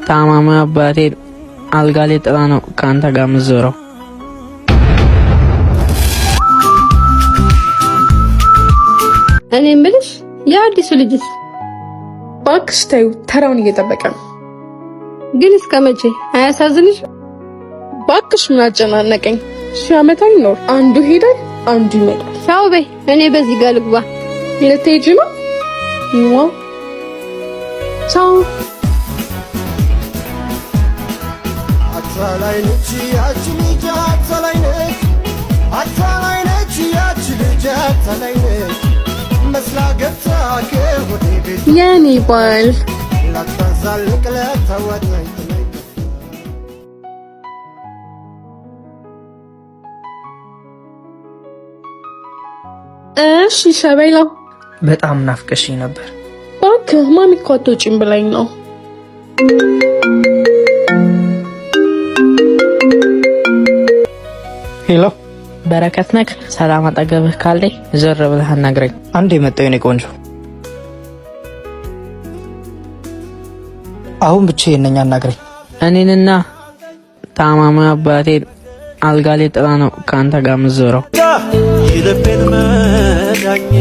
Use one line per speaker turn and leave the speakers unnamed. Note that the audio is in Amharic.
ታማሚ አባቴ አልጋ ላይ ጥላ ነው ካንተ ጋር ምዞረው።
እኔ እምልሽ የአዲሱ ልጅስ?
እባክሽ ተይው፣ ተራውን እየጠበቀ ነው።
ግን እስከ መቼ? አያሳዝንሽ?
እባክሽ ምን አጨናነቀኝ? ሺህ ዓመት አይኖር፣ አንዱ ሄዳል አንዱ ይመጣል።
ቻው በይ፣ እኔ በዚህ ጋር ልግባ።
ልትሄጂ ነው? ቻው።
አታላይ ነች ያቺ ልጅ አታላይ ነች፣ አታላይ ነች ያቺ ልጅ አታላይ ነች። መስላ ገብታ ከሆዴ ቤት
የኔ ባል
ላታዛልቅ ለተወጣኝ
እሺ ሸበላ፣
በጣም ናፍቀሽኝ ነበር።
እባክህ ማሚ እኮ አትወጪም ብላኝ ነው።
ሄሎ በረከት ነክ ሰላም አጠገብህ ካለኝ ዘር ብለህ አናግረኝ።
አንድ የመጣው የኔ ቆንጆ አሁን ብቻዬን ነኝ፣ አናግረኝ።
እኔንና ታማሚ አባቴ አልጋ ላይ ጥላ ነው ካንተ ጋር ምዞረው።
የልቤን መዳኛ